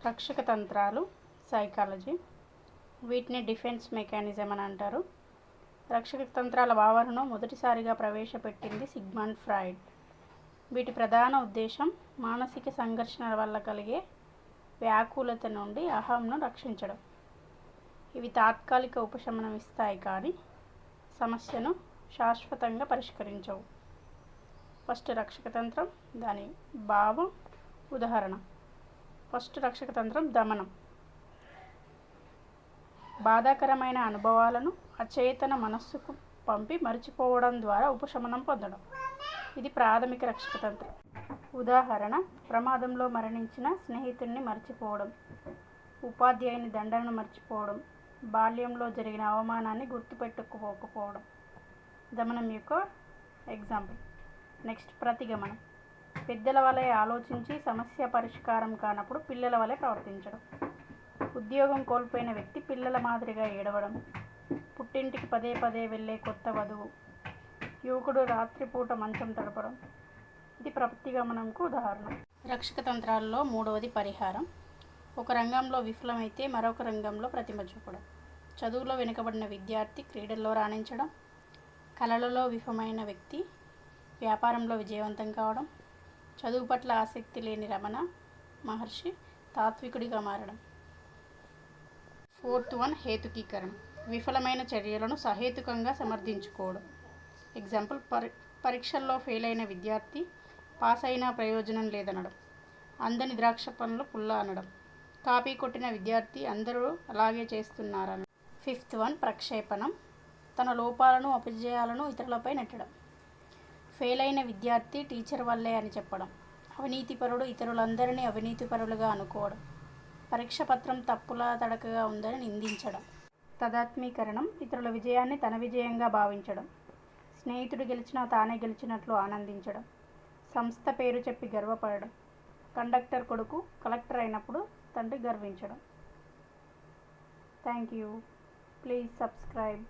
రక్షక తంత్రాలు సైకాలజీ, వీటిని డిఫెన్స్ మెకానిజం అని అంటారు. రక్షక తంత్రాల భావనను మొదటిసారిగా ప్రవేశపెట్టింది సిగ్మండ్ ఫ్రాయిడ్. వీటి ప్రధాన ఉద్దేశం మానసిక సంఘర్షణల వల్ల కలిగే వ్యాకులత నుండి అహంను రక్షించడం. ఇవి తాత్కాలిక ఉపశమనం ఇస్తాయి కానీ సమస్యను శాశ్వతంగా పరిష్కరించవు. ఫస్ట్ రక్షక తంత్రం, దాని భావం, ఉదాహరణ. ఫస్ట్ రక్షక తంత్రం దమనం. బాధాకరమైన అనుభవాలను అచేతన మనస్సుకు పంపి మర్చిపోవడం ద్వారా ఉపశమనం పొందడం. ఇది ప్రాథమిక రక్షక తంత్రం. ఉదాహరణ: ప్రమాదంలో మరణించిన స్నేహితుడిని మర్చిపోవడం, ఉపాధ్యాయుని దండనను మర్చిపోవడం, బాల్యంలో జరిగిన అవమానాన్ని గుర్తుపెట్టుకోకపోవడం. దమనం యొక్క ఎగ్జాంపుల్. నెక్స్ట్ ప్రతిగమనం. పెద్దల వలె ఆలోచించి సమస్య పరిష్కారం కానప్పుడు పిల్లల వలె ప్రవర్తించడం. ఉద్యోగం కోల్పోయిన వ్యక్తి పిల్లల మాదిరిగా ఏడవడం. పుట్టింటికి పదే పదే వెళ్ళే కొత్త వధువు. యువకుడు రాత్రిపూట మంచం తడపడం. ఇది ప్రతిగమనంకు ఉదాహరణ. రక్షక తంత్రాల్లో మూడవది పరిహారం. ఒక రంగంలో విఫలమైతే మరొక రంగంలో ప్రతిభ చూపడం. చదువులో వెనుకబడిన విద్యార్థి క్రీడల్లో రాణించడం. కళలలో విఫలమైన వ్యక్తి వ్యాపారంలో విజయవంతం కావడం. చదువు పట్ల ఆసక్తి లేని రమణ మహర్షి తాత్వికుడిగా మారడం. ఫోర్త్ వన్ హేతుకీకరణం. విఫలమైన చర్యలను సహేతుకంగా సమర్థించుకోవడం. ఎగ్జాంపుల్: పరీక్షల్లో ఫెయిల్ అయిన విద్యార్థి పాస్ అయినా ప్రయోజనం లేదనడం. అందని ద్రాక్ష పండ్లు పుల్ల అనడం. కాపీ కొట్టిన విద్యార్థి అందరూ అలాగే చేస్తున్నారనడం. Fifth one ప్రక్షేపణం. తన లోపాలను అపజయాలను ఇతరులపై నెట్టడం. ఫెయిల్ అయిన విద్యార్థి టీచర్ వల్లే అని చెప్పడం. అవినీతిపరుడు ఇతరులందరినీ అవినీతిపరులుగా అనుకోవడం. పరీక్ష పత్రం తప్పులా తడకగా ఉందని నిందించడం. తదాత్మీకరణం. ఇతరుల విజయాన్ని తన విజయంగా భావించడం. స్నేహితుడు గెలిచినా తానే గెలిచినట్లు ఆనందించడం. సంస్థ పేరు చెప్పి గర్వపడడం. కండక్టర్ కొడుకు కలెక్టర్ అయినప్పుడు తండ్రి గర్వించడం. Thank you. Please subscribe.